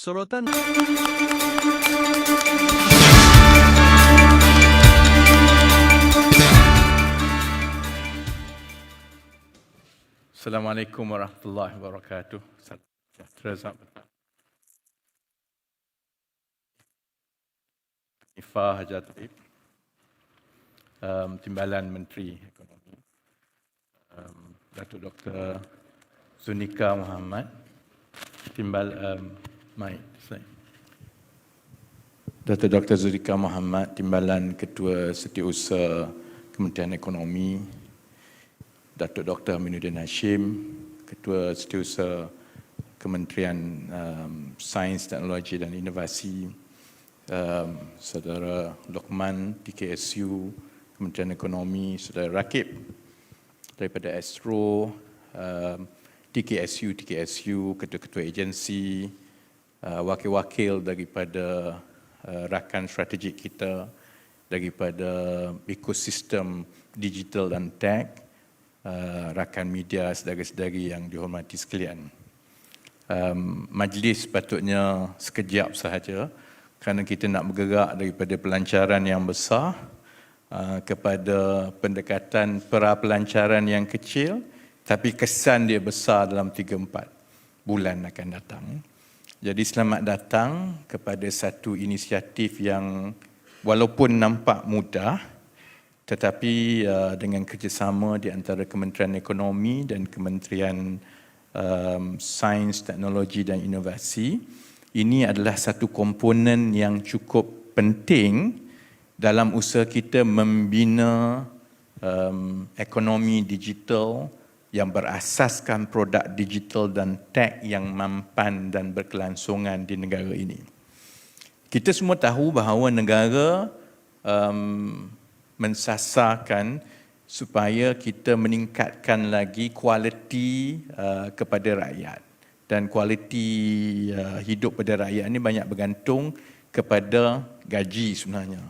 Sorotan Assalamualaikum warahmatullahi wabarakatuh. Ifah Hajar Tabib, Timbalan Menteri Ekonomi, Datuk Dr. Zunika Muhammad, Datuk Dr. Zunika Muhammad, Timbalan Ketua Setiausaha Kementerian Ekonomi, Datuk Dr. Aminuddin Hashim, Ketua Setiausaha Kementerian Sains, Teknologi dan Inovasi, Saudara Lokman, TKSU, Kementerian Ekonomi, Saudara Rakib daripada Astro, TKSU, ketua-ketua agensi, wakil-wakil daripada rakan strategik kita, daripada ekosistem digital dan tech, rakan media, saudara-saudari yang dihormati sekalian. Majlis patutnya sekejap sahaja kerana kita nak bergerak daripada pelancaran yang besar kepada pendekatan pra-pelancaran yang kecil, tapi kesan dia besar dalam 3-4 bulan akan datang. Jadi selamat datang kepada satu inisiatif yang walaupun nampak mudah, tetapi dengan kerjasama di antara Kementerian Ekonomi dan Kementerian Sains, Teknologi dan Inovasi, ini adalah satu komponen yang cukup penting dalam usaha kita membina ekonomi digital yang berasaskan produk digital dan tech yang mampan dan berkelangsungan di negara ini. Kita semua tahu bahawa negara mensasarkan supaya kita meningkatkan lagi kualiti kepada rakyat. Dan kualiti hidup pada rakyat ini banyak bergantung kepada gaji sebenarnya.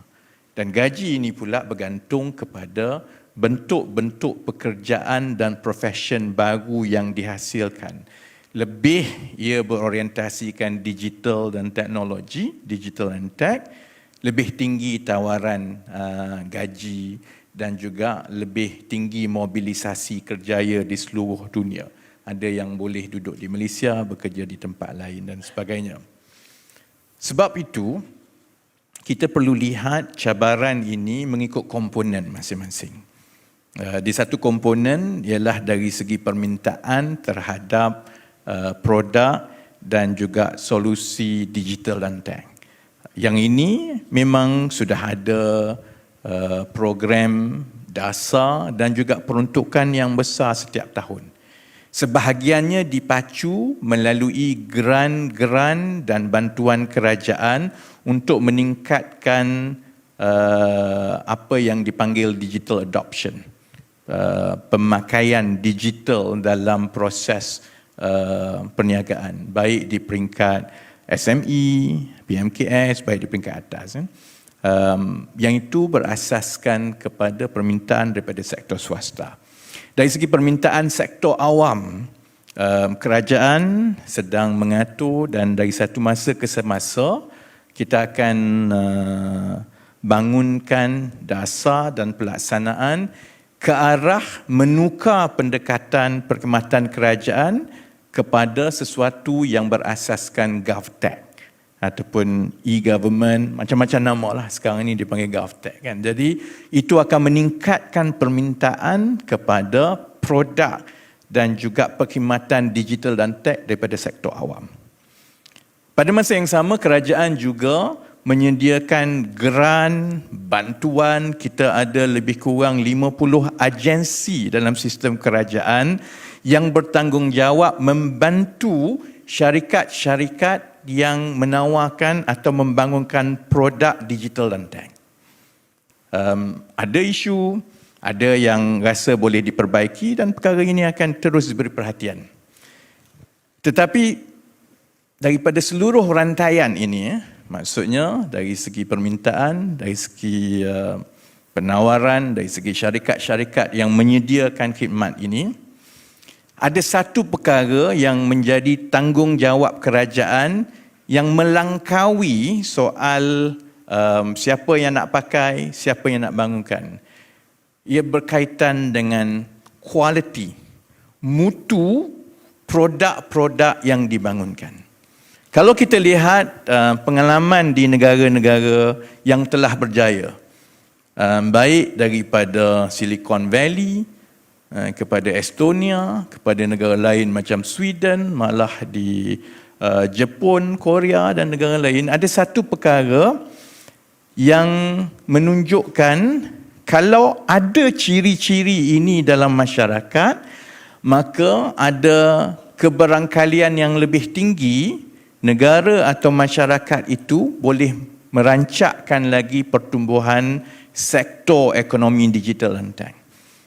Dan gaji ini pula bergantung kepada bentuk-bentuk pekerjaan dan profession baru yang dihasilkan. Lebih ia berorientasikan digital dan teknologi, digital and tech, lebih tinggi tawaran gaji dan juga lebih tinggi mobilisasi kerjaya di seluruh dunia. Ada yang boleh duduk di Malaysia, bekerja di tempat lain dan sebagainya. Sebab itu, kita perlu lihat cabaran ini mengikut komponen masing-masing. Di satu komponen ialah dari segi permintaan terhadap produk dan juga solusi digital dan tech. Yang ini memang sudah ada program dasar dan juga peruntukan yang besar setiap tahun. Sebahagiannya dipacu melalui geran-geran dan bantuan kerajaan untuk meningkatkan apa yang dipanggil digital adoption. Pemakaian digital dalam proses perniagaan, baik di peringkat SME, PMKS, baik di peringkat atas. Yang itu berasaskan kepada permintaan daripada sektor swasta. Dari segi permintaan sektor awam, kerajaan sedang mengatur dan dari satu masa ke semasa kita akan bangunkan dasar dan pelaksanaan ke arah menukar pendekatan perkhidmatan kerajaan kepada sesuatu yang berasaskan GovTech ataupun e-government, macam-macam nama lah sekarang ini dipanggil GovTech kan. Jadi itu akan meningkatkan permintaan kepada produk dan juga perkhidmatan digital dan tech daripada sektor awam. Pada masa yang sama, kerajaan juga menyediakan geran, bantuan. Kita ada lebih kurang 50 agensi dalam sistem kerajaan yang bertanggungjawab membantu syarikat-syarikat yang menawarkan atau membangunkan produk digital dan tech. Ada isu, ada yang rasa boleh diperbaiki dan perkara ini akan terus diberi perhatian. Tetapi daripada seluruh rantaian ini, maksudnya dari segi permintaan, dari segi penawaran, dari segi syarikat-syarikat yang menyediakan khidmat ini, ada satu perkara yang menjadi tanggungjawab kerajaan yang melangkaui soal siapa yang nak pakai, siapa yang nak bangunkan. Ia berkaitan dengan kualiti, mutu produk-produk yang dibangunkan. Kalau kita lihat pengalaman di negara-negara yang telah berjaya, baik daripada Silicon Valley, kepada Estonia, kepada negara lain macam Sweden, malah di Jepun, Korea dan negara lain, ada satu perkara yang menunjukkan kalau ada ciri-ciri ini dalam masyarakat, maka ada kebarangkalian yang lebih tinggi negara atau masyarakat itu boleh merancakkan lagi pertumbuhan sektor ekonomi digital rentan.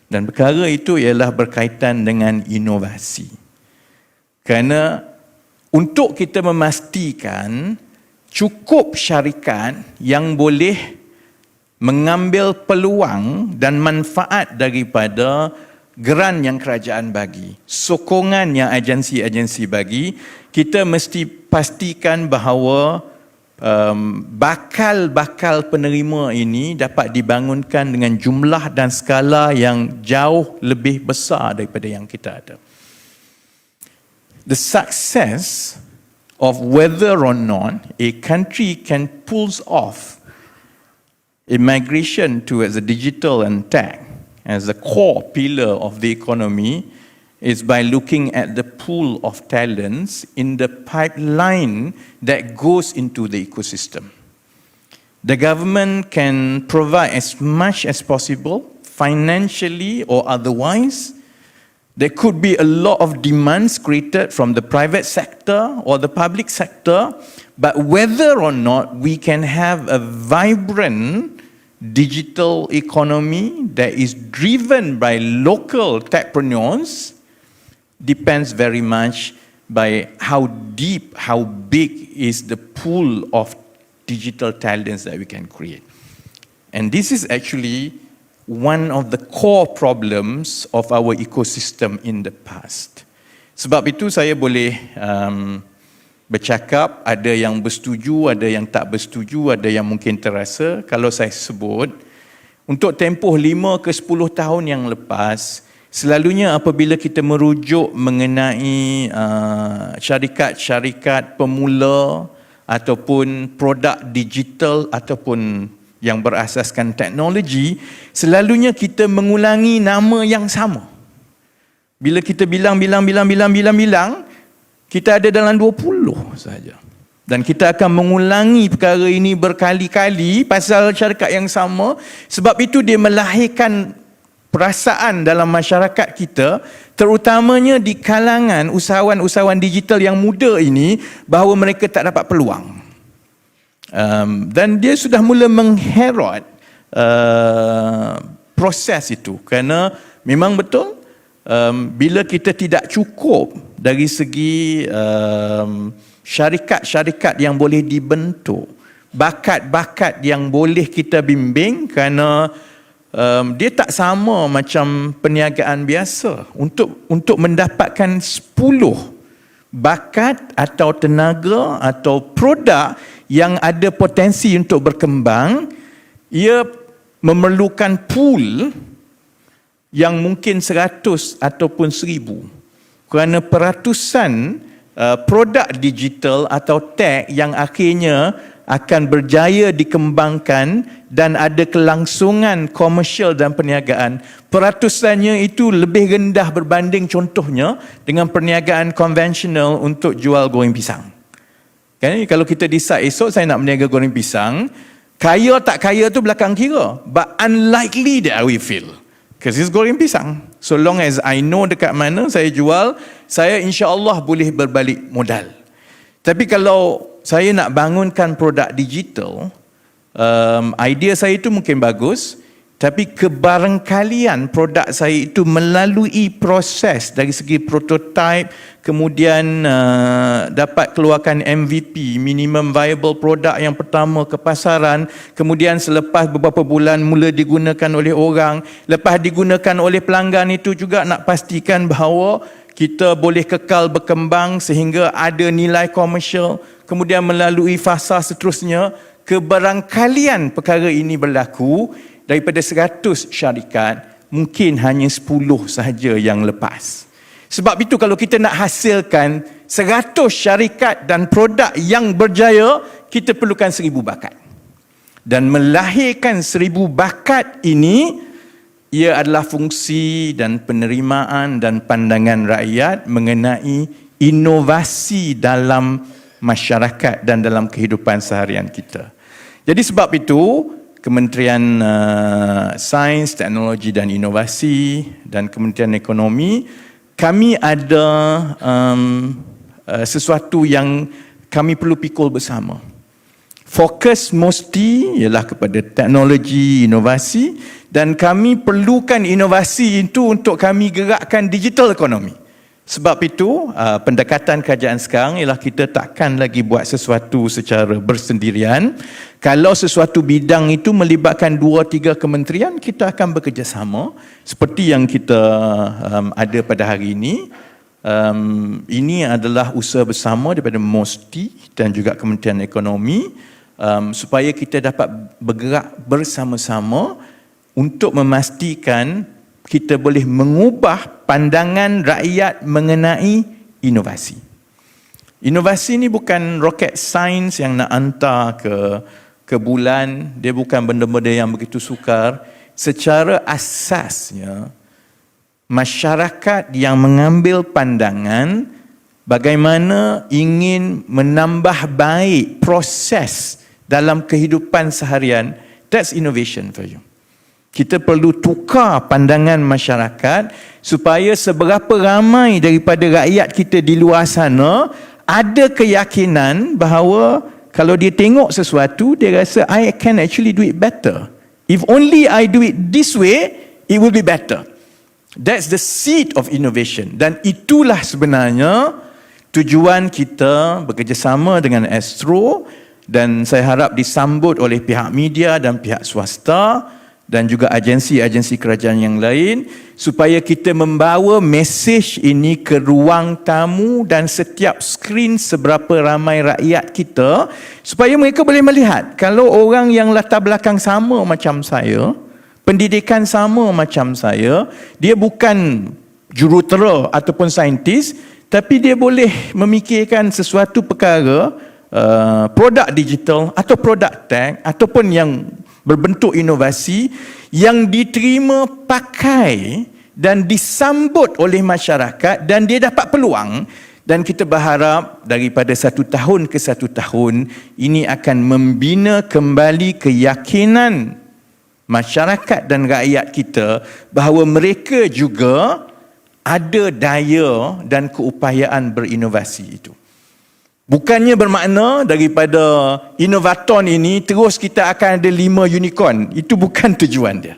Dan perkara itu ialah berkaitan dengan inovasi. Kerana untuk kita memastikan cukup syarikat yang boleh mengambil peluang dan manfaat daripada geran yang kerajaan bagi, sokongan yang agensi-agensi bagi, kita mesti pastikan bahawa bakal penerima ini dapat dibangunkan dengan jumlah dan skala yang jauh lebih besar daripada yang kita ada. The success of whether or not a country can pull off a migration towards the digital and tech as a core pillar of the economy is by looking at the pool of talents in the pipeline that goes into the ecosystem. The government can provide as much as possible, financially or otherwise. There could be a lot of demands created from the private sector or the public sector, but whether or not we can have a vibrant digital economy that is driven by local techpreneurs depends very much by how deep, how big is the pool of digital talents that we can create. And this is actually one of the core problems of our ecosystem in the past. Sebab itu saya boleh bercakap, ada yang bersetuju, ada yang tak bersetuju, ada yang mungkin terasa. Kalau saya sebut, untuk tempoh 5 ke 10 tahun yang lepas, selalunya apabila kita merujuk mengenai syarikat-syarikat pemula ataupun produk digital ataupun yang berasaskan teknologi, selalunya kita mengulangi nama yang sama. Bila kita bilang, kita ada dalam 20 saja. Dan kita akan mengulangi perkara ini berkali-kali pasal syarikat yang sama, sebab itu dia melahirkan perasaan dalam masyarakat kita, terutamanya di kalangan usahawan-usahawan digital yang muda ini, bahawa mereka tak dapat peluang. Dan dia sudah mula mengherot proses itu, kerana memang betul bila kita tidak cukup dari segi syarikat-syarikat yang boleh dibentuk, bakat-bakat yang boleh kita bimbing, kerana dia tak sama macam perniagaan biasa. Untuk mendapatkan 10 bakat atau tenaga atau produk yang ada potensi untuk berkembang, ia memerlukan pool yang mungkin 100 ataupun 1000. Kerana peratusan produk digital atau tech yang akhirnya akan berjaya dikembangkan dan ada kelangsungan komersial dan perniagaan, peratusannya itu lebih rendah berbanding contohnya dengan perniagaan konvensional untuk jual goreng pisang. Kan, kalau kita decide esok saya nak berniaga goreng pisang, kaya tak kaya tu belakang kira, but unlikely that I will feel, because it's goreng pisang. So long as I know dekat mana saya jual, saya insya-Allah boleh berbalik modal. Tapi kalau saya nak bangunkan produk digital, idea saya itu mungkin bagus, tapi kebarangkalian produk saya itu melalui proses dari segi prototype, kemudian dapat keluarkan MVP, minimum viable product yang pertama ke pasaran, kemudian selepas beberapa bulan mula digunakan oleh orang, lepas digunakan oleh pelanggan itu juga nak pastikan bahawa kita boleh kekal berkembang sehingga ada nilai komersial. kemudian melalui fasa seterusnya, kebarangkalian perkara ini berlaku daripada 100 syarikat, mungkin hanya 10 sahaja yang lepas. Sebab itu kalau kita nak hasilkan 100 syarikat dan produk yang berjaya, kita perlukan 1000 bakat. Dan melahirkan 1000 bakat ini, ia adalah fungsi dan penerimaan dan pandangan rakyat mengenai inovasi dalam masyarakat dan dalam kehidupan seharian kita. Jadi sebab itu, Kementerian Sains, Teknologi dan Inovasi dan Kementerian Ekonomi, kami ada sesuatu yang kami perlu pikul bersama. Fokus mesti ialah kepada teknologi, inovasi, dan kami perlukan inovasi itu untuk kami gerakkan digital ekonomi. Sebab itu, pendekatan kerajaan sekarang ialah kita takkan lagi buat sesuatu secara bersendirian. Kalau sesuatu bidang itu melibatkan 2-3 kementerian, kita akan bekerjasama seperti yang kita ada pada hari ini. Ini adalah usaha bersama daripada MOSTI dan juga Kementerian Ekonomi supaya kita dapat bergerak bersama-sama untuk memastikan kita boleh mengubah pandangan rakyat mengenai inovasi. Inovasi ni bukan rocket science yang nak hantar ke bulan, dia bukan benda-benda yang begitu sukar. Secara asasnya, masyarakat yang mengambil pandangan bagaimana ingin menambah baik proses dalam kehidupan seharian, that's innovation for you. Kita perlu tukar pandangan masyarakat supaya seberapa ramai daripada rakyat kita di luar sana ada keyakinan bahawa kalau dia tengok sesuatu, dia rasa I can actually do it better. If only I do it this way, it will be better. That's the seed of innovation. Dan itulah sebenarnya tujuan kita bekerjasama dengan Astro, dan saya harap disambut oleh pihak media dan pihak swasta dan juga agensi-agensi kerajaan yang lain, supaya kita membawa mesej ini ke ruang tamu dan setiap skrin seberapa ramai rakyat kita, supaya mereka boleh melihat kalau orang yang latar belakang sama macam saya, pendidikan sama macam saya, dia bukan jurutera ataupun saintis, tapi dia boleh memikirkan sesuatu perkara, produk digital atau produk tech ataupun yang berbentuk inovasi yang diterima pakai dan disambut oleh masyarakat dan dia dapat peluang. Dan kita berharap daripada 1 tahun ke 1 tahun ini akan membina kembali keyakinan masyarakat dan rakyat kita bahawa mereka juga ada daya dan keupayaan berinovasi itu. Bukannya bermakna daripada inovaton ini terus kita akan ada 5 unicorn. Itu bukan tujuan dia.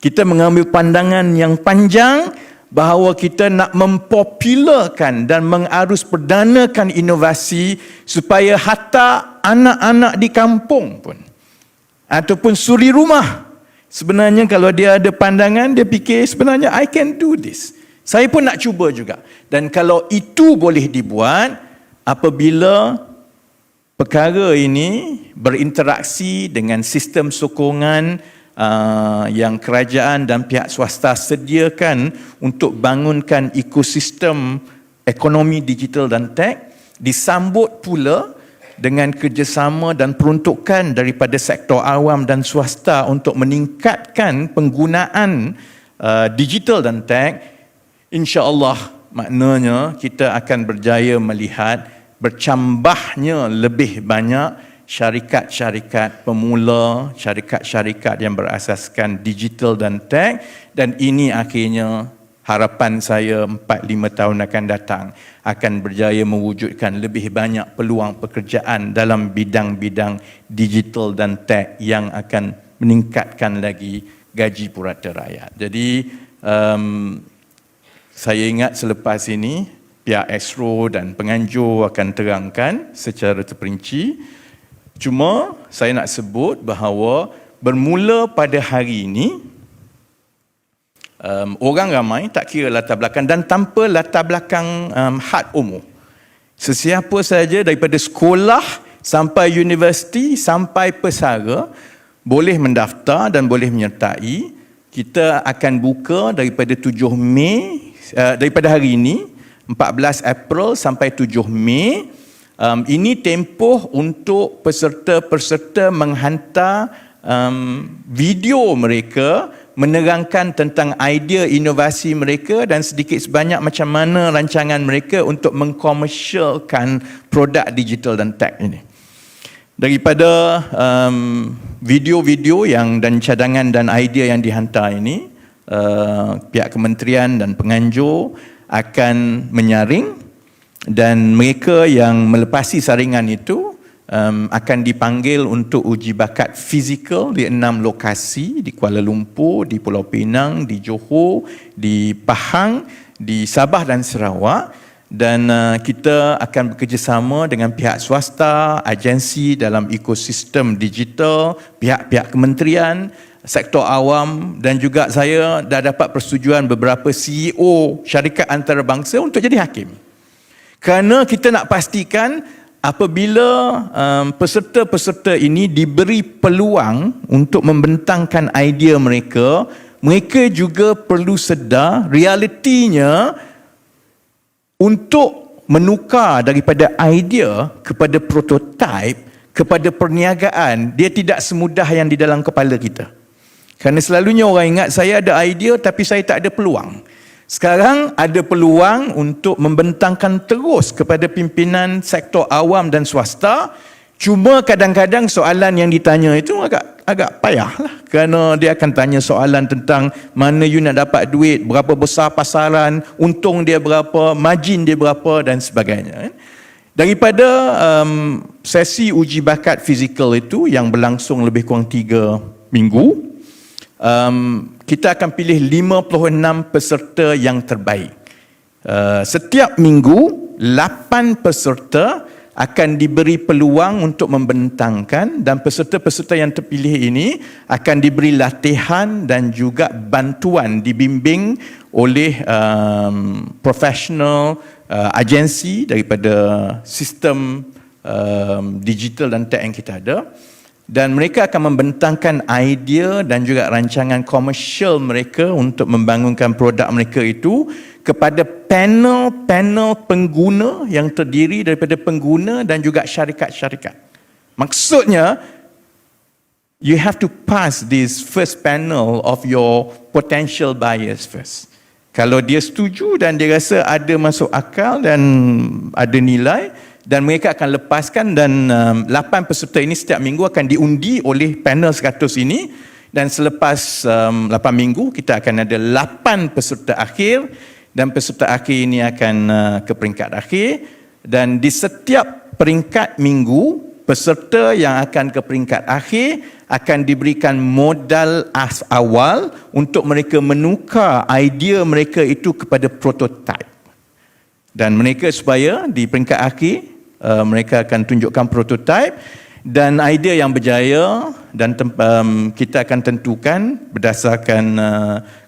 Kita mengambil pandangan yang panjang bahawa kita nak mempopularkan dan mengarus perdanakan inovasi supaya hatta anak-anak di kampung pun ataupun suri rumah, sebenarnya kalau dia ada pandangan, dia fikir sebenarnya I can do this. Saya pun nak cuba juga. Dan kalau itu boleh dibuat apabila perkara ini berinteraksi dengan sistem sokongan yang kerajaan dan pihak swasta sediakan untuk bangunkan ekosistem ekonomi digital dan tech, disambut pula dengan kerjasama dan peruntukan daripada sektor awam dan swasta untuk meningkatkan penggunaan digital dan tech, insya-Allah maknanya kita akan berjaya melihat bercambahnya lebih banyak syarikat-syarikat pemula, syarikat-syarikat yang berasaskan digital dan tech, dan ini akhirnya harapan saya 4-5 tahun akan datang akan berjaya mewujudkan lebih banyak peluang pekerjaan dalam bidang-bidang digital dan tech yang akan meningkatkan lagi gaji purata rakyat. Jadi saya ingat selepas ini pihak Astro dan penganjur akan terangkan secara terperinci. Cuma saya nak sebut bahawa bermula pada hari ini, orang ramai tak kira latar belakang dan tanpa latar belakang had umur, Sesiapa saja daripada sekolah sampai universiti sampai pesara boleh mendaftar dan boleh menyertai. Kita akan buka daripada 7 Mei, daripada hari ini 14 April sampai 7 Mei. Ini tempoh untuk peserta-peserta menghantar video mereka menerangkan tentang idea inovasi mereka dan sedikit sebanyak macam mana rancangan mereka untuk mengkomersialkan produk digital dan tech ini. Daripada video-video dan cadangan dan idea yang dihantar ini, pihak kementerian dan penganjur akan menyaring dan mereka yang melepasi saringan itu akan dipanggil untuk uji bakat fizikal di 6 lokasi, di Kuala Lumpur, di Pulau Pinang, di Johor, di Pahang, di Sabah dan Sarawak. Dan kita akan bekerjasama dengan pihak swasta, agensi dalam ekosistem digital, pihak-pihak kementerian, sektor awam, dan juga saya dah dapat persetujuan beberapa CEO syarikat antarabangsa untuk jadi hakim. Kerana kita nak pastikan apabila peserta-peserta ini diberi peluang untuk membentangkan idea mereka, mereka juga perlu sedar realitinya untuk menukar daripada idea kepada prototype, kepada perniagaan, dia tidak semudah yang di dalam kepala kita. Kerana selalunya orang ingat saya ada idea tapi saya tak ada peluang. Sekarang ada peluang untuk membentangkan terus kepada pimpinan sektor awam dan swasta. Cuma kadang-kadang soalan yang ditanya itu agak payahlah, kerana dia akan tanya soalan tentang mana you nak dapat duit, berapa besar pasaran, untung dia berapa, margin dia berapa dan sebagainya. Daripada sesi uji bakat fizikal itu yang berlangsung lebih kurang 3 minggu, kita akan pilih 56 peserta yang terbaik. Setiap minggu 8 peserta akan diberi peluang untuk membentangkan, dan peserta-peserta yang terpilih ini akan diberi latihan dan juga bantuan dibimbing oleh profesional agensi daripada sistem digital dan tech yang kita ada. Dan mereka akan membentangkan idea dan juga rancangan komersial mereka untuk membangunkan produk mereka itu kepada panel-panel pengguna yang terdiri daripada pengguna dan juga syarikat-syarikat. Maksudnya, you have to pass this first panel of your potential buyers first. Kalau dia setuju dan dia rasa ada masuk akal dan ada nilai, dan mereka akan lepaskan, dan 8 peserta ini setiap minggu akan diundi oleh panel 100 ini, dan selepas 8 minggu kita akan ada 8 peserta akhir, dan peserta akhir ini akan ke peringkat akhir, dan di setiap peringkat minggu peserta yang akan ke peringkat akhir akan diberikan modal awal untuk mereka menukar idea mereka itu kepada prototype. Dan mereka supaya di peringkat akhir mereka akan tunjukkan prototype, dan idea yang berjaya dan kita akan tentukan berdasarkan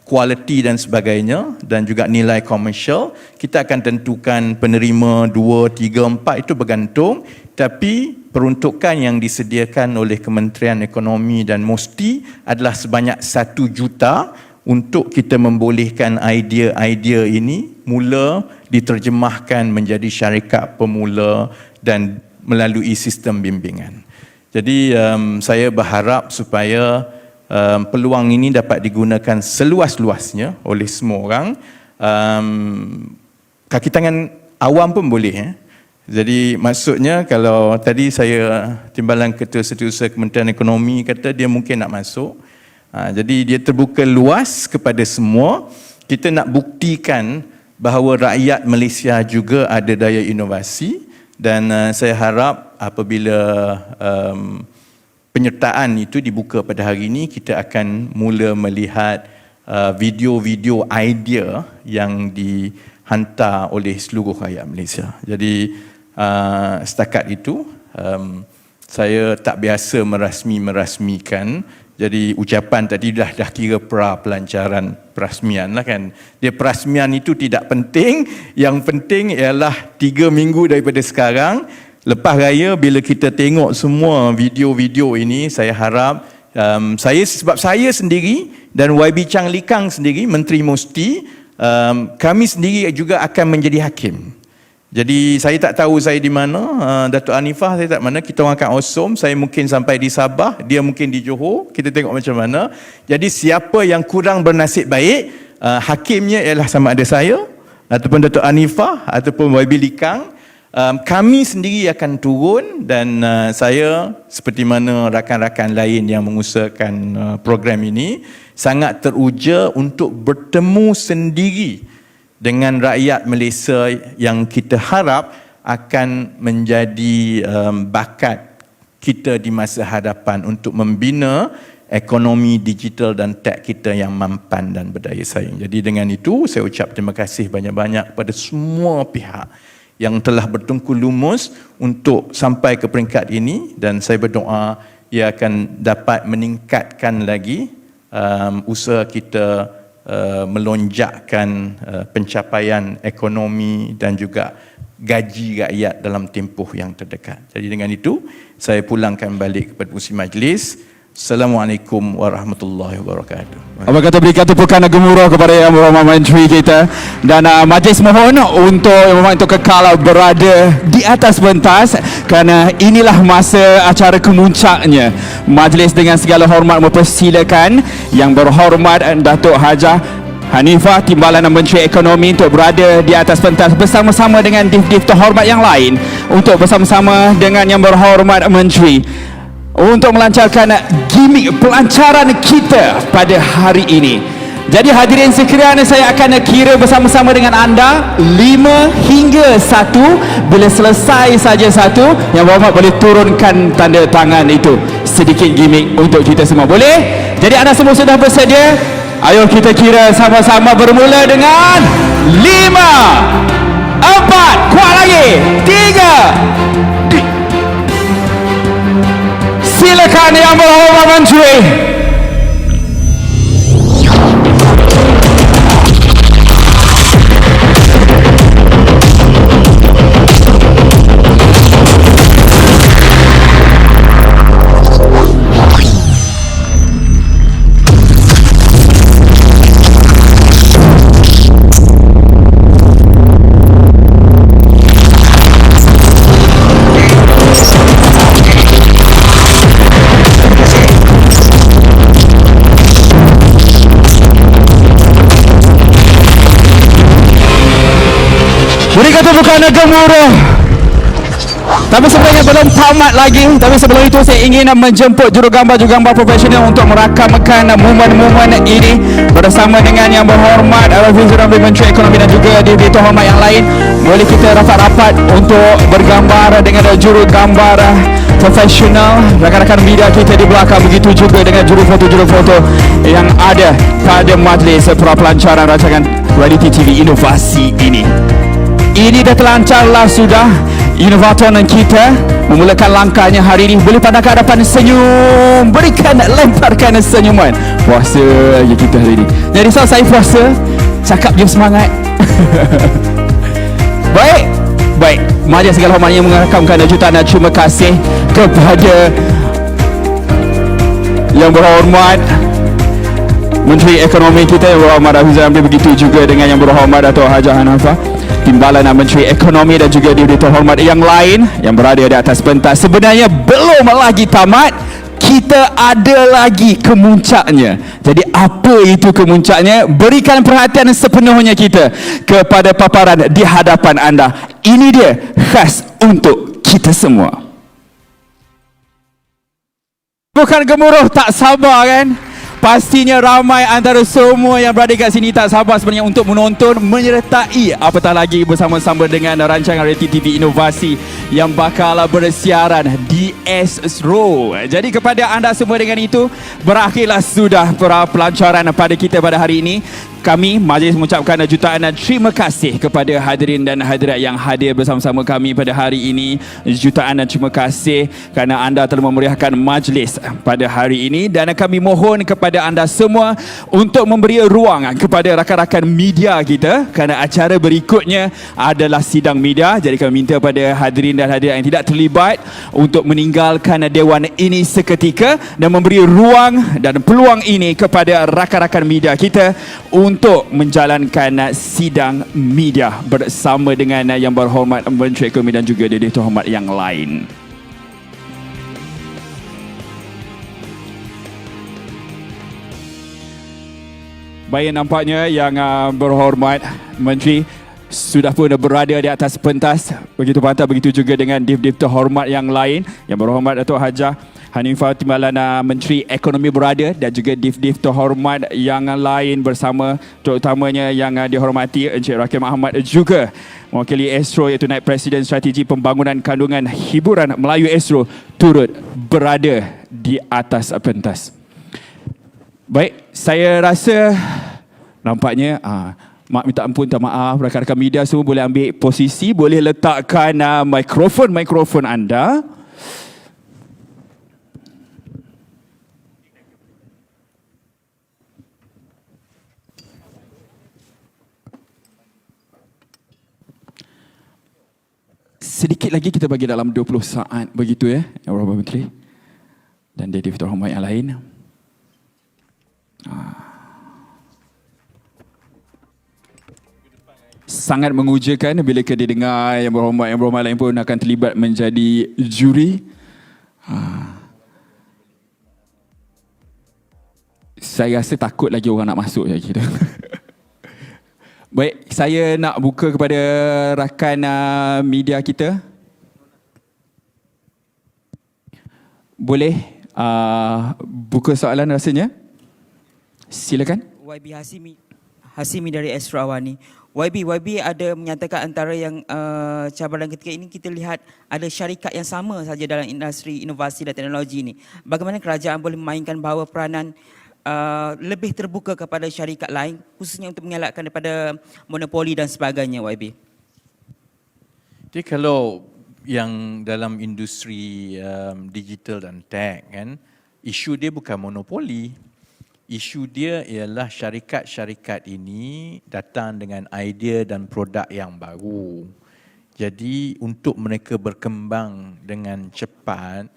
kualiti dan sebagainya dan juga nilai komersial. Kita akan tentukan penerima 2, 3, 4 itu bergantung, tapi peruntukan yang disediakan oleh Kementerian Ekonomi dan MOSTI adalah sebanyak 1 juta untuk kita membolehkan idea-idea ini mula diterjemahkan menjadi syarikat pemula dan melalui sistem bimbingan. Jadi saya berharap supaya peluang ini dapat digunakan seluas-luasnya oleh semua orang. Kaki tangan awam pun boleh. Jadi maksudnya kalau tadi saya Timbalan Ketua Setiausaha Kementerian Ekonomi kata dia mungkin nak masuk. Jadi dia terbuka luas kepada semua. Kita nak buktikan bahawa rakyat Malaysia juga ada daya inovasi, dan saya harap apabila penyertaan itu dibuka pada hari ini, kita akan mula melihat video-video idea yang dihantar oleh seluruh rakyat Malaysia. Jadi setakat itu saya tak biasa merasmikan Jadi ucapan tadi dah kira pelancaran perasmian lah kan. Dia perasmian itu tidak penting, yang penting ialah 3 minggu daripada sekarang. Lepas raya bila kita tengok semua video-video ini, saya harap sebab saya sendiri dan YB Chang Lee Kang sendiri, Menteri Musti, kami sendiri juga akan menjadi hakim. Jadi saya tak tahu saya di mana, Datuk Hanifah saya tak mana, kita orang akan awesome, saya mungkin sampai di Sabah, dia mungkin di Johor, kita tengok macam mana. Jadi siapa yang kurang bernasib baik, hakimnya ialah sama ada saya, ataupun Datuk Hanifah, ataupun YB Lee Kang. Kami sendiri akan turun dan saya seperti mana rakan-rakan lain yang mengusahakan program ini sangat teruja untuk bertemu sendiri dengan rakyat Malaysia yang kita harap akan menjadi bakat kita di masa hadapan untuk membina ekonomi digital dan tech kita yang mampan dan berdaya saing. Jadi dengan itu saya ucap terima kasih banyak-banyak kepada semua pihak yang telah bertungku lumus untuk sampai ke peringkat ini, dan saya berdoa ia akan dapat meningkatkan lagi usaha kita melonjakkan pencapaian ekonomi dan juga gaji rakyat dalam tempoh yang terdekat. Jadi dengan itu saya pulangkan balik kepada Pengerusi Majlis. Assalamualaikum warahmatullahi wabarakatuh. Apa kata berikan tepukan gemuruh kepada Yang Berhormat Menteri kita, dan majlis mohon untuk Yang Berhormat untuk kekal berada di atas pentas kerana inilah masa acara kemuncaknya. Majlis dengan segala hormat mempersilakan Yang Berhormat Datuk Hajah Hanifah, Timbalan Menteri Ekonomi, untuk berada di atas pentas bersama-sama dengan div-div terhormat yang lain, untuk bersama-sama dengan Yang Berhormat Menteri untuk melancarkan gimik pelancaran kita pada hari ini. Jadi hadirin sekalian, saya akan kira bersama-sama dengan anda 5 hingga 1. Bila selesai saja 1, Yang Berhormat boleh turunkan tanda tangan itu. Sedikit gimik untuk kita semua, boleh? Jadi anda semua sudah bersedia? Ayo kita kira sama-sama, bermula dengan 5, 4, kuat lagi, 3. Silakan Yang Berhormat Menteri. Berikan tepukan gemuruh. Tapi sebenarnya belum tamat lagi. Tapi sebelum itu saya ingin menjemput jurugambar profesional untuk merakamkan momen-momen ini bersama dengan Yang Berhormat Rafizi Ramli, Menteri Ekonomi, dan juga di terhormat yang lain. Boleh kita rapat-rapat untuk bergambar dengan jurugambar profesional, rakan-rakan media kita di belakang, begitu juga dengan juru foto yang ada pada majlis pelancaran rancangan reality TV inovasi ini. Ini dah terlancarlah sudah. Inovator kita memulakan langkahnya hari ini. Boleh pandang ke hadapan, senyum, berikan, lemparkan senyuman. Puasa je kita hari ini. Jadi saya puasa, cakap je semangat. Baik. Majlis segala hormat yang mengakamkan jutaan terima kasih kepada Yang Berhormat Menteri Ekonomi kita, Yang Berhormat Rafizi Ramli, begitu juga dengan Yang Berhormat Datuk Hajah Hanifah, Timbalan Menteri Ekonomi, dan juga di terhormat yang lain yang berada di atas pentas. Sebenarnya belum lagi tamat, kita ada lagi kemuncaknya. Jadi apa itu kemuncaknya? Berikan perhatian sepenuhnya kita kepada paparan di hadapan anda. Ini dia khas untuk kita semua. Bukan gemuruh, tak sabar kan? Pastinya ramai antara semua yang berada kat sini tak sabar sebenarnya untuk menonton, menyertai apatah lagi bersama-sama dengan rancangan reality TV inovasi yang bakal bersiaran di Astro. Jadi kepada anda semua, dengan itu berakhirlah sudah pelancaran pada kita pada hari ini. kami majlis mengucapkan jutaan terima kasih kepada hadirin dan hadirat yang hadir bersama-sama kami pada hari ini. Jutaan terima kasih kerana anda telah memeriahkan majlis pada hari ini, dan kami mohon kepada anda semua untuk memberi ruang kepada rakan-rakan media kita kerana acara berikutnya adalah sidang media. Jadi kami minta pada hadirin dan hadirat yang tidak terlibat untuk meninggalkan dewan ini seketika dan memberi ruang dan peluang ini kepada rakan-rakan media kita untuk menjalankan sidang media bersama dengan yang berhormat Menteri Ekonomi dan juga Direktur Hormat yang lain. Baik, nampaknya yang berhormat Menteri sudah pun berada di atas pentas. Begitu pantang, begitu juga dengan div-div terhormat yang lain. Yang berhormat Datuk Hajah Hanifah Timbalan, Menteri Ekonomi berada, dan juga div-div terhormat yang lain bersama, terutamanya yang dihormati Encik Rakil Ahmad juga mewakili Astro, iaitu Naib Presiden Strategi Pembangunan Kandungan Hiburan Melayu Astro, turut berada di atas pentas. Baik, saya rasa nampaknya mak minta ampun, tak maaf, rakan-rakan media semua boleh ambil posisi, boleh letakkan mikrofon anda. Sedikit lagi kita bagi dalam 20 saat begitu ya, Yang Berhormat Menteri dan Direktur Hormat yang lain. Sangat mengujakan bila kita dengar yang berhormat lain pun akan terlibat menjadi juri. Saya rasa takut lagi orang nak masuk je kita. Baik, saya nak buka kepada rakan media kita. Boleh buka soalan rasanya? Silakan. YB Hasimi dari Astro Awani. YB ada menyatakan antara yang cabaran ketika ini kita lihat ada syarikat yang sama saja dalam industri inovasi dan teknologi ini. Bagaimana kerajaan boleh memainkan bahawa peranan lebih terbuka kepada syarikat lain, khususnya untuk mengelakkan daripada monopoli dan sebagainya, YB? Jadi kalau yang dalam industri digital dan tech kan, isu dia bukan monopoli. Isu dia ialah syarikat-syarikat ini datang dengan idea dan produk yang baru. Jadi untuk mereka berkembang dengan cepat,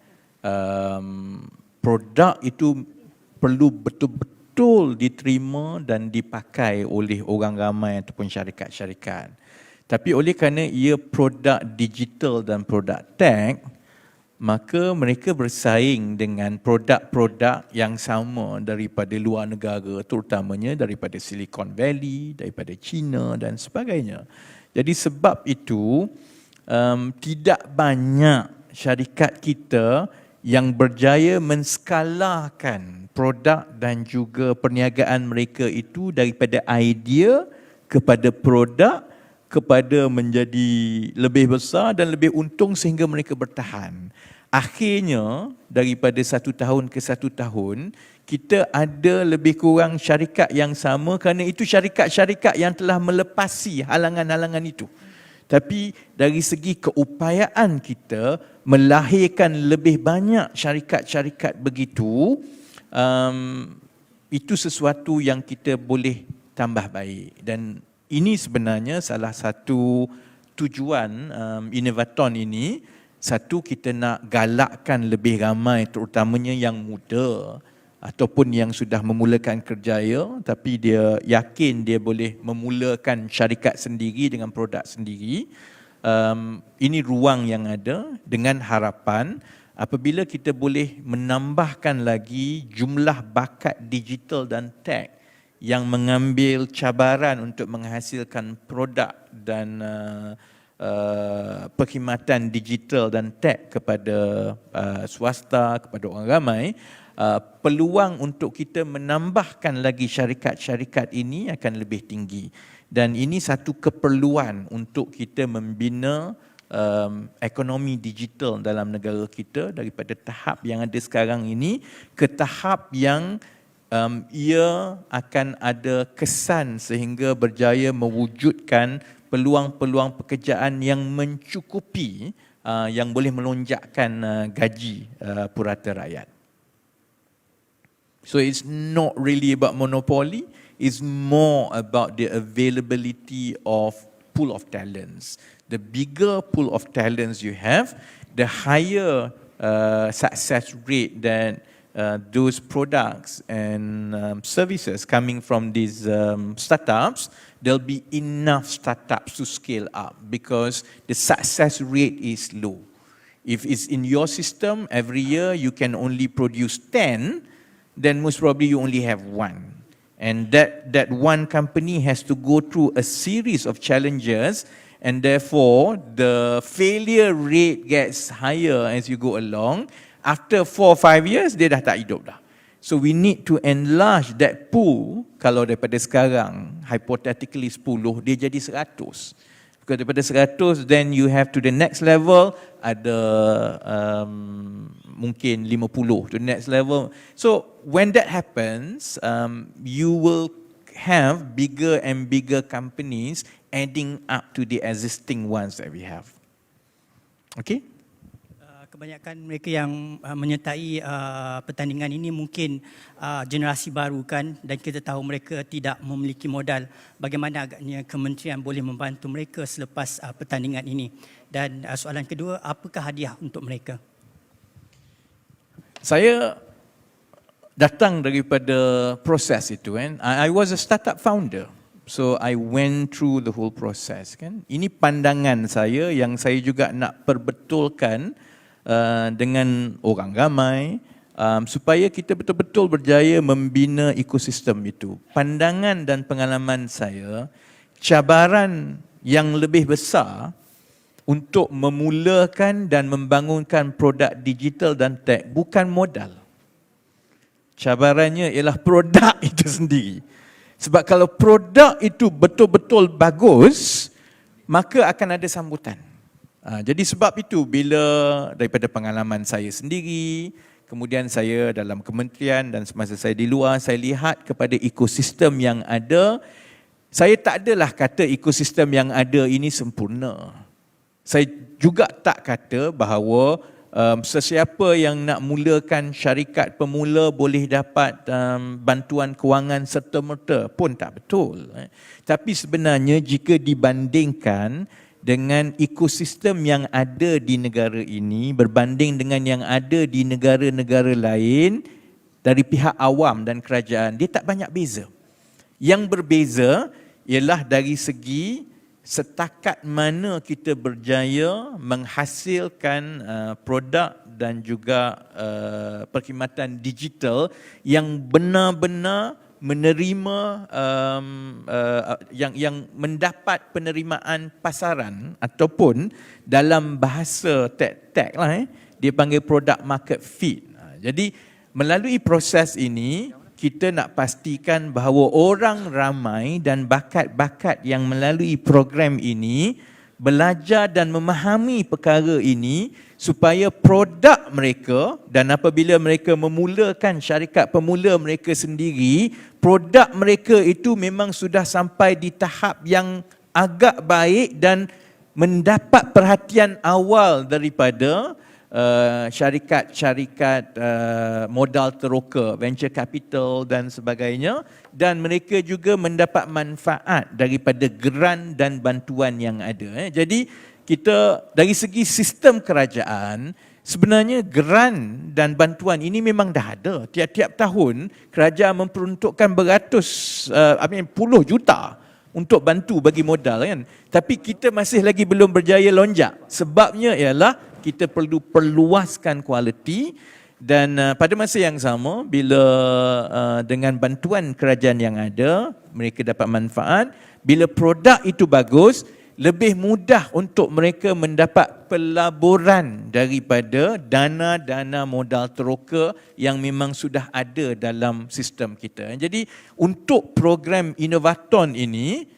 produk itu perlu betul-betul diterima dan dipakai oleh orang ramai ataupun syarikat-syarikat. Tapi oleh kerana ia produk digital dan produk tech, maka mereka bersaing dengan produk-produk yang sama daripada luar negara, terutamanya daripada Silicon Valley, daripada China dan sebagainya. Jadi sebab itu tidak banyak syarikat kita yang berjaya menskalakan produk dan juga perniagaan mereka itu daripada idea kepada produk, kepada menjadi lebih besar dan lebih untung sehingga mereka bertahan. Akhirnya, daripada satu tahun ke satu tahun, kita ada lebih kurang syarikat yang sama kerana itu syarikat-syarikat yang telah melepasi halangan-halangan itu. Tapi dari segi keupayaan kita melahirkan lebih banyak syarikat-syarikat begitu, itu sesuatu yang kita boleh tambah baik. Dan ini sebenarnya salah satu tujuan Innovathon ini. Satu, kita nak galakkan lebih ramai, terutamanya yang muda ataupun yang sudah memulakan kerjaya tapi dia yakin dia boleh memulakan syarikat sendiri dengan produk sendiri. Ini ruang yang ada, dengan harapan apabila kita boleh menambahkan lagi jumlah bakat digital dan tech yang mengambil cabaran untuk menghasilkan produk dan perkhidmatan digital dan tech kepada swasta, kepada orang ramai, peluang untuk kita menambahkan lagi syarikat-syarikat ini akan lebih tinggi. Dan ini satu keperluan untuk kita membina ekonomi digital dalam negara kita daripada tahap yang ada sekarang ini ke tahap yang ia akan ada kesan sehingga berjaya mewujudkan peluang-peluang pekerjaan yang mencukupi yang boleh melonjakkan gaji purata rakyat. So it's not really about monopoly, it's more about the availability of pool of talents. The bigger pool of talents you have, the higher success rate that those products and services coming from these startups, there'll be enough startups to scale up because the success rate is low. If it's in your system, every year you can only produce 10, then most probably you only have one. And that one company has to go through a series of challenges, and therefore the failure rate gets higher as you go along. After 4 or 5 years, dia dah tak hidup dah. So we need to enlarge that pool. Kalau daripada sekarang, hypothetically 10, dia jadi 100. Because daripada 100, then you have to the next level, ada mungkin 50 to the next level. So when that happens, you will have bigger and bigger companies adding up to the existing ones that we have. Okay? Kebanyakan mereka yang menyertai pertandingan ini mungkin generasi baru kan, dan kita tahu mereka tidak memiliki modal. Bagaimana agaknya kementerian boleh membantu mereka selepas pertandingan ini? Dan soalan kedua, apakah hadiah untuk mereka? Saya datang daripada proses itu kan. I was a startup founder. So I went through the whole process kan. Ini pandangan saya yang saya juga nak perbetulkan dengan orang ramai supaya kita betul-betul berjaya membina ekosistem itu. Pandangan dan pengalaman saya, cabaran yang lebih besar untuk memulakan dan membangunkan produk digital dan tech bukan modal. Cabarannya ialah produk itu sendiri. Sebab kalau produk itu betul-betul bagus, maka akan ada sambutan. Jadi sebab itu bila daripada pengalaman saya sendiri, kemudian saya dalam kementerian dan semasa saya di luar, saya lihat kepada ekosistem yang ada. Saya tak adalah kata ekosistem yang ada ini sempurna. Saya juga tak kata bahawa sesiapa yang nak mulakan syarikat pemula boleh dapat bantuan kewangan serta-merta pun tak betul. Tapi sebenarnya jika dibandingkan dengan ekosistem yang ada di negara ini berbanding dengan yang ada di negara-negara lain dari pihak awam dan kerajaan, dia tak banyak beza. Yang berbeza ialah dari segi setakat mana kita berjaya menghasilkan produk dan juga perkhidmatan digital yang benar-benar menerima yang mendapat penerimaan pasaran ataupun dalam bahasa tech lah dia panggil product market fit. Jadi melalui proses ini kita nak pastikan bahawa orang ramai dan bakat-bakat yang melalui program ini belajar dan memahami perkara ini supaya produk mereka, dan apabila mereka memulakan syarikat pemula mereka sendiri, produk mereka itu memang sudah sampai di tahap yang agak baik dan mendapat perhatian awal daripada syarikat-syarikat modal teroka, venture capital dan sebagainya, dan mereka juga mendapat manfaat daripada geran dan bantuan yang ada. Jadi kita dari segi sistem kerajaan, sebenarnya geran dan bantuan ini memang dah ada. Tiap-tiap tahun kerajaan memperuntukkan puluh juta untuk bantu bagi modal kan. Tapi kita masih lagi belum berjaya lonjak. Sebabnya ialah kita perlu perluaskan kualiti, dan pada masa yang sama bila dengan bantuan kerajaan yang ada mereka dapat manfaat, bila produk itu bagus, lebih mudah untuk mereka mendapat pelaburan daripada dana-dana modal teroka yang memang sudah ada dalam sistem kita. Jadi untuk program Innovaton ini,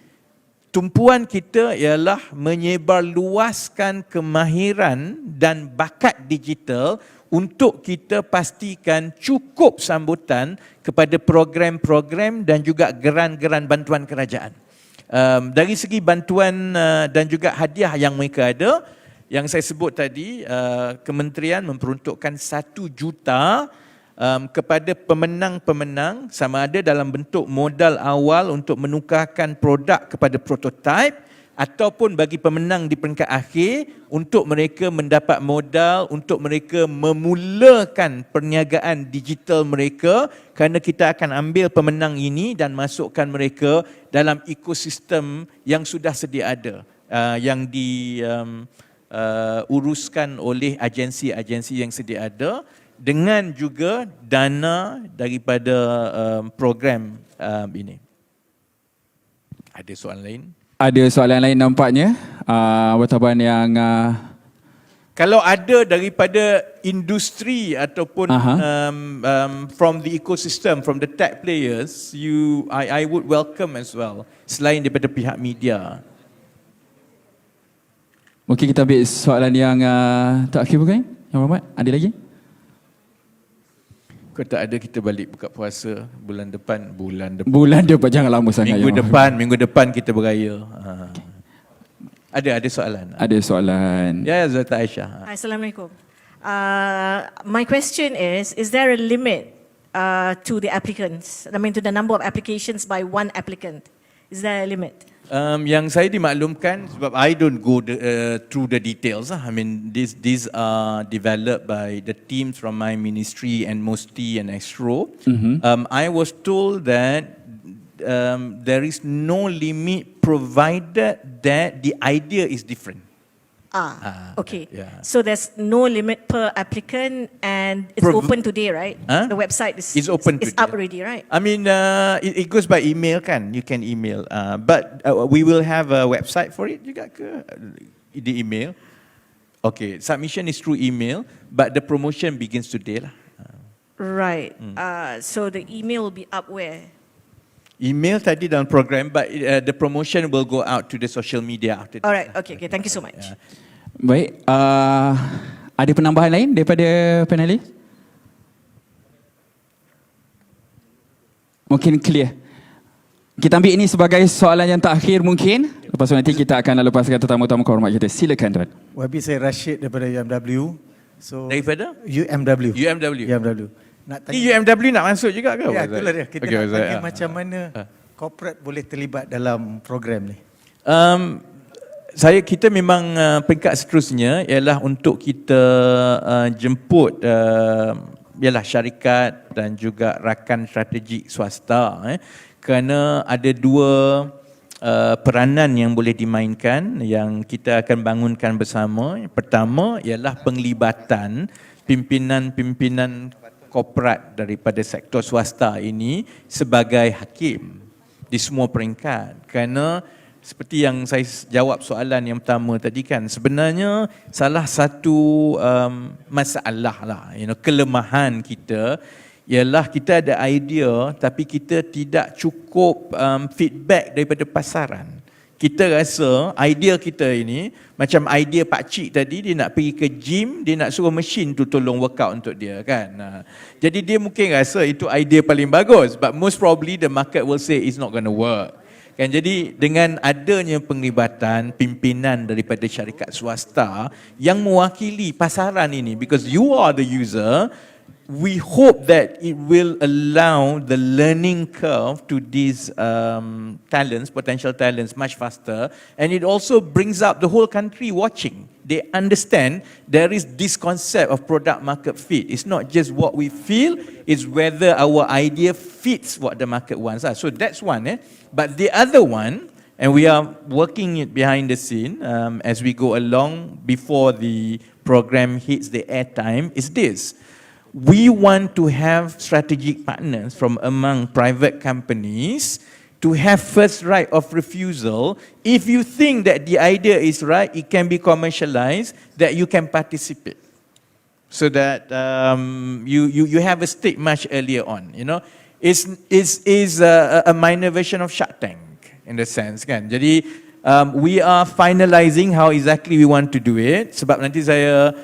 tumpuan kita ialah menyebarluaskan kemahiran dan bakat digital untuk kita pastikan cukup sambutan kepada program-program dan juga geran-geran bantuan kerajaan. Dari segi bantuan dan juga hadiah yang mereka ada, yang saya sebut tadi, kementerian memperuntukkan 1 juta kepada pemenang-pemenang sama ada dalam bentuk modal awal untuk menukarkan produk kepada prototype ataupun bagi pemenang di peringkat akhir untuk mereka mendapat modal untuk mereka memulakan perniagaan digital mereka, kerana kita akan ambil pemenang ini dan masukkan mereka dalam ekosistem yang sudah sedia ada, yang diuruskan oleh agensi-agensi yang sedia ada, dengan juga dana daripada program ini. Ada soalan lain? Ada soalan lain nampaknya. Wartawan yang kalau ada daripada industri ataupun from the ecosystem, from the tech players, I would welcome as well, selain daripada pihak media. mungkin kita ambil soalan yang terakhir bukan? Yang Muhammad, ada lagi? Kalau tak ada, kita balik buka puasa bulan depan. Bulan depan, jangan lama sangat. Minggu depan kita beraya. Ada soalan? Ada soalan. Ya, Zata Aisyah. Assalamualaikum. My question is there a limit to the applicants? I mean, to the number of applications by one applicant? Is there a limit? Yang saya dimaklumkan, sebab I don't go through the details. I mean, these are developed by the teams from my ministry and MOSTI and Astro. I was told that there is no limit provided that the idea is different. Okay. Yeah. So there's no limit per applicant, and it's open today, right? The website is open it's today. up already, right? I mean, it goes by email kan? You can email. But we will have a website for it juga ke? The email. Okay, submission is through email, but the promotion begins today lah. Right. So the email will be up where? Email tadi dalam program, but the promotion will go out to the social media after this. All right. Okay. Thank you so much. Baik, ada penambahan lain daripada panelis? Mungkin clear. Kita ambil ini sebagai soalan yang terakhir mungkin. Lepas tu nanti kita akan lepaskan tetamu-tamu kehormat kita. Silakan tuan. Wabi, saya Rashid daripada UMW. So Daripada? UMW. UMW. Nak Ni tanya. UMW nak masuk juga ke? Ya, itulah dia. Kita nak tanya Ustaz. macam mana corporate boleh terlibat dalam program ni. Kita memang peringkat seterusnya ialah untuk kita jemput ialah syarikat dan juga rakan strategik swasta, kerana ada 2 peranan yang boleh dimainkan yang kita akan bangunkan bersama. Pertama ialah penglibatan pimpinan-pimpinan korporat daripada sektor swasta ini sebagai hakim di semua peringkat. Kerana seperti yang saya jawab soalan yang pertama tadi kan, sebenarnya salah satu masalah lah, kelemahan kita ialah kita ada idea tapi kita tidak cukup feedback daripada pasaran. Kita rasa idea kita ini macam idea pakcik tadi, dia nak pergi ke gym, dia nak suruh mesin tu tolong workout untuk dia kan. Jadi dia mungkin rasa itu idea paling bagus, but most probably the market will say it's not going to work. Kan, jadi dengan adanya penglibatan pimpinan daripada syarikat swasta yang mewakili pasaran ini, because you are the user, we hope that it will allow the learning curve to these potential talents much faster, and it also brings up the whole country watching. They understand there is this concept of product market fit. It's not just what we feel, it's whether our idea fits what the market wants. So that's one. But the other one, and we are working it behind the scene as we go along before the program hits the airtime, is this. We want to have strategic partners from among private companies to have first right of refusal. If you think that the idea is right, it can be commercialized, that you can participate. So that you have a stake much earlier on. It's a minor version of Shark Tank in the sense kan. Jadi We are finalizing how exactly we want to do it. Sebab nanti saya,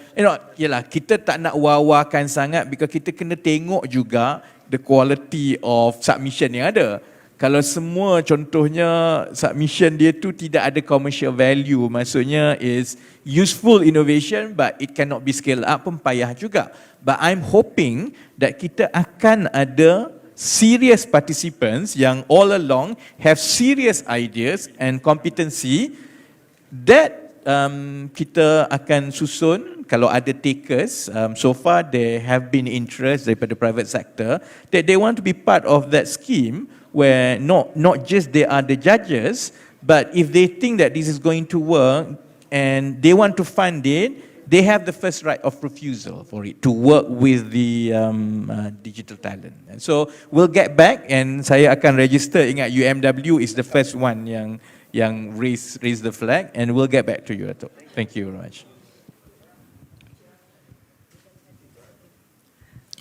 yelah, kita tak nak wawakan sangat because kita kena tengok juga the quality of submission yang ada. Kalau semua contohnya submission dia tu tidak ada commercial value, maksudnya is useful innovation but it cannot be scaled up, pun payah juga. But I'm hoping that kita akan ada serious participants yang all along have serious ideas and competency that kita akan susun kalau ada takers. So far there have been interest daripada private sector that they want to be part of that scheme where not just they are the judges, but if they think that this is going to work and they want to fund it, they have the first right of refusal for it to work with the digital talent. And so we'll get back and saya akan register. Ingat UMW is the first one yang raise the flag, and we'll get back to you, Dato'. Thank you very much.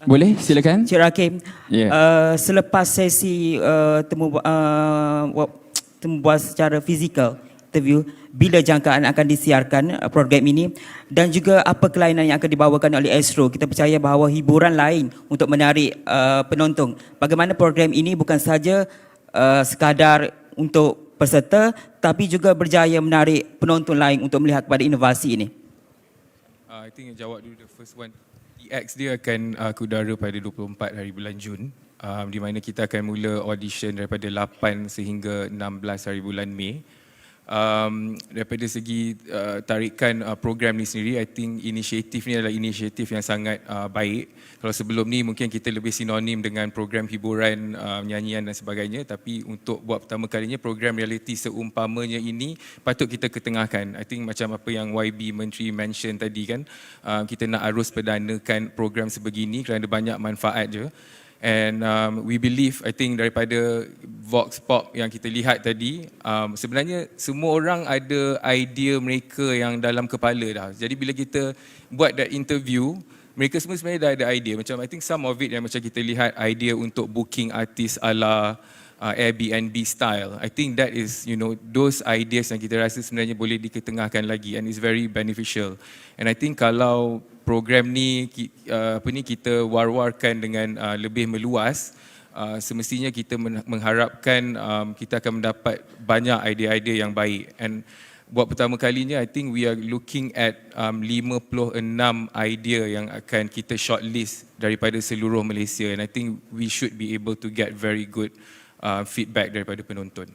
Boleh, silakan. Cik Rakim, Ya. selepas sesi temu bual secara fizikal, interview, bila jangkaan akan disiarkan program ini dan juga apa kelainan yang akan dibawakan oleh Astro. Kita percaya bahawa hiburan lain untuk menarik penonton. Bagaimana program ini bukan saja sekadar untuk peserta tapi juga berjaya menarik penonton lain untuk melihat kepada inovasi ini. I think jawab dulu the first one. EX dia akan ke udara pada 24 hari bulan Jun. Di mana kita akan mula audition daripada 8 sehingga 16 hari bulan Mei. Daripada segi tarikan program ni sendiri, I think inisiatif ni adalah inisiatif yang sangat baik. Kalau sebelum ni mungkin kita lebih sinonim dengan program hiburan, nyanyian dan sebagainya, tapi untuk buat pertama kalinya program reality seumpamanya ini patut kita ketengahkan. I think macam apa yang YB Menteri mention tadi kan, kita nak arus perdanakan program sebegini kerana banyak manfaat je. And we believe, I think daripada Vox Pop yang kita lihat tadi, sebenarnya semua orang ada idea mereka yang dalam kepala dah. Jadi bila kita buat that interview, mereka semua sebenarnya dah ada idea. Macam I think some of it yang macam kita lihat idea untuk booking artis ala Airbnb style. I think that is, those ideas yang kita rasa sebenarnya boleh diketengahkan lagi and it's very beneficial. And I think kalau program ni kita war-warkan dengan lebih meluas, semestinya kita mengharapkan kita akan mendapat banyak idea-idea yang baik. And buat pertama kalinya, I think we are looking at 56 idea yang akan kita shortlist daripada seluruh Malaysia. And I think we should be able to get very good feedback daripada penonton.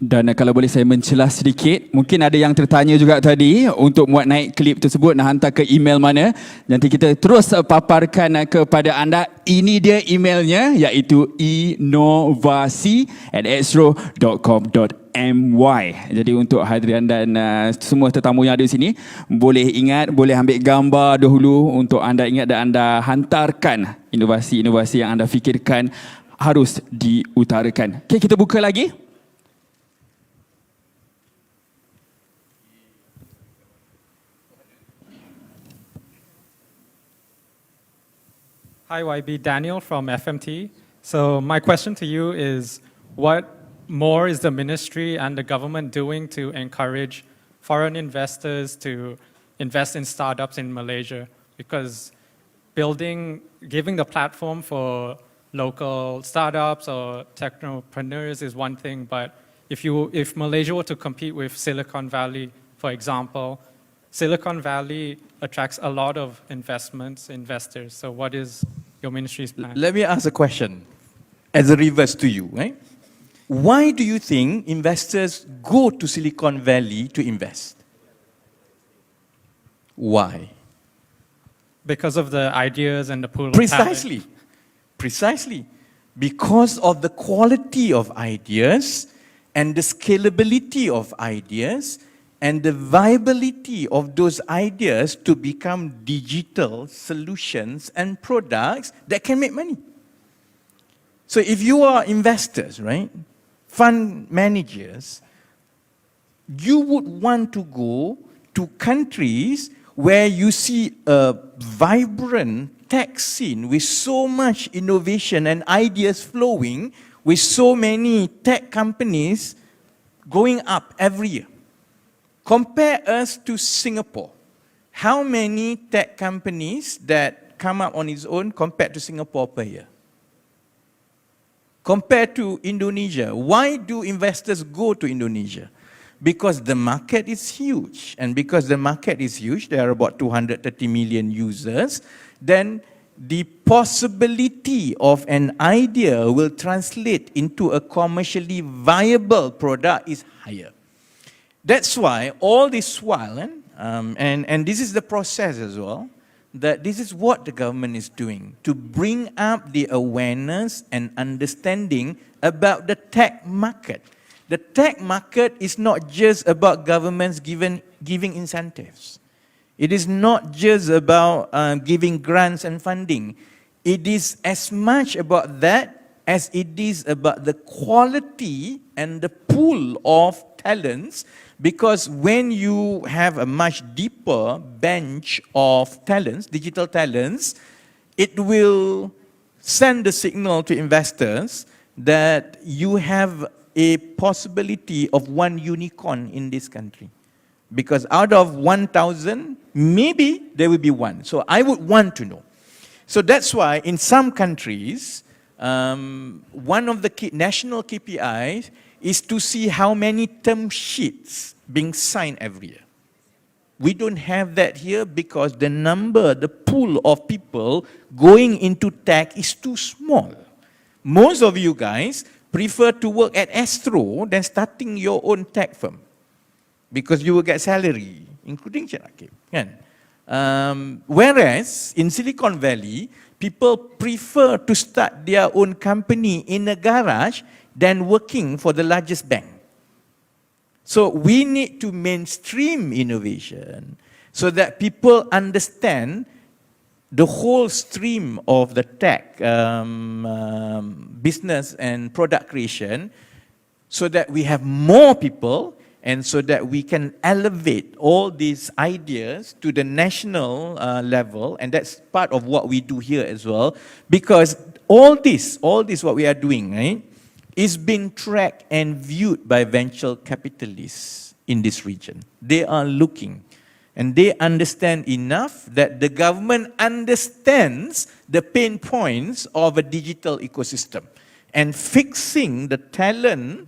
Dan kalau boleh saya mencelah sedikit, mungkin ada yang tertanya juga tadi untuk muat naik klip tersebut nak hantar ke email mana. Nanti kita terus paparkan kepada anda. Ini dia emailnya, iaitu inovasi@astro.com.my. Jadi untuk hadirin dan semua tetamu yang ada di sini, boleh ingat, boleh ambil gambar dahulu untuk anda ingat dan anda hantarkan inovasi-inovasi yang anda fikirkan harus diutarakan. Okay, kita buka lagi. Hi YB, Daniel from FMT. So my question to you is, what more is the ministry and the government doing to encourage foreign investors to invest in startups in Malaysia? Because giving the platform for local startups or technopreneurs is one thing, but if Malaysia were to compete with Silicon Valley, for example, Silicon Valley attracts a lot of investors. So what is your ministry's plan? Let me ask a question as a reverse to you. Right? Why do you think investors go to Silicon Valley to invest? Why? Because of the ideas and the pool of talent. Precisely. Because of the quality of ideas and the scalability of ideas and the viability of those ideas to become digital solutions and products that can make money. So if you are investors, right, fund managers, you would want to go to countries where you see a vibrant tech scene with so much innovation and ideas flowing, with so many tech companies going up every year. Compare us to Singapore. How many tech companies that come up on its own compared to Singapore per year? Compared to Indonesia, why do investors go to Indonesia? Because the market is huge. And because the market is huge, there are about 230 million users, then the possibility of an idea will translate into a commercially viable product is higher. That's why all this while, and this is the process as well, that this is what the government is doing to bring up the awareness and understanding about the tech market. The tech market is not just about governments giving incentives. It is not just about giving grants and funding. It is as much about that as it is about the quality and the pool of talents, because when you have a much deeper bench of talents, digital talents, it will send the signal to investors that you have a possibility of one unicorn in this country. Because out of 1,000, maybe there will be one. So I would want to know. So that's why in some countries, one of the national KPIs is to see how many term sheets being signed every year. We don't have that here because the pool of people going into tech is too small. Most of you guys prefer to work at Astro than starting your own tech firm, because you will get salary, including Cik Rakib, kan? Whereas in Silicon Valley, people prefer to start their own company in a garage than working for the largest bank. So we need to mainstream innovation so that people understand the whole stream of the tech business and product creation, so that we have more people and so that we can elevate all these ideas to the national level. And that's part of what we do here as well, because all this what we are doing, right, is being tracked and viewed by venture capitalists in this region. They are looking and they understand enough that the government understands the pain points of a digital ecosystem, and fixing the talent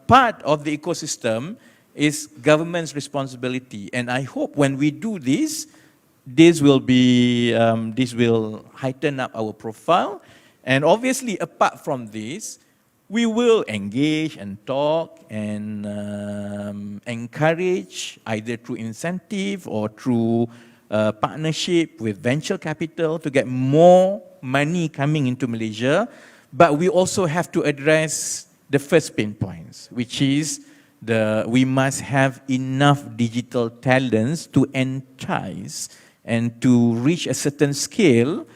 part of the ecosystem is government's responsibility. And I hope when we do this, this will heighten up our profile. And obviously, apart from this, we will engage and talk and encourage, either through incentive or through partnership with venture capital, to get more money coming into Malaysia. But we also have to address the first pain points, which is we must have enough digital talents to entice and to reach a certain scale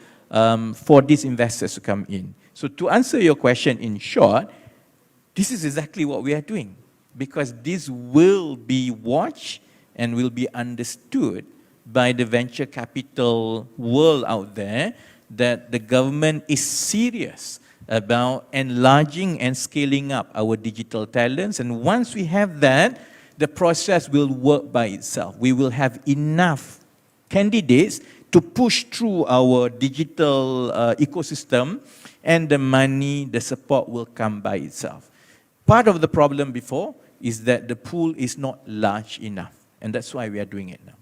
for these investors to come in. So to answer your question in short, this is exactly what we are doing, because this will be watched and will be understood by the venture capital world out there, that the government is serious about enlarging and scaling up our digital talents. And once we have that, the process will work by itself. We will have enough candidates to push through our digital ecosystem, and the money, the support will come by itself. Part of the problem before is that the pool is not large enough, and that's why we are doing it now.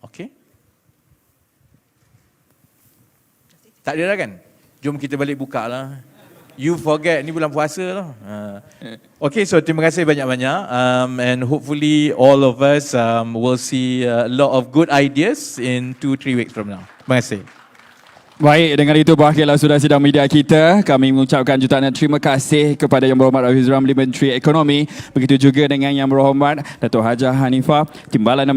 Okay? Tak ada dah kan? Jom kita balik buka lah. You forget, ni bulan puasa lah. Okay, so terima kasih banyak-banyak. And hopefully all of us will see a lot of good ideas in 2-3 weeks from now. Terima kasih. Baik, dengan itu berakhirlah sudah sidang media kita. Kami mengucapkan jutaan terima kasih kepada Yang Berhormat Rafizi Ramli, Menteri Ekonomi. Begitu juga dengan Yang Berhormat Dato' Hajah Hanifah, Timbalan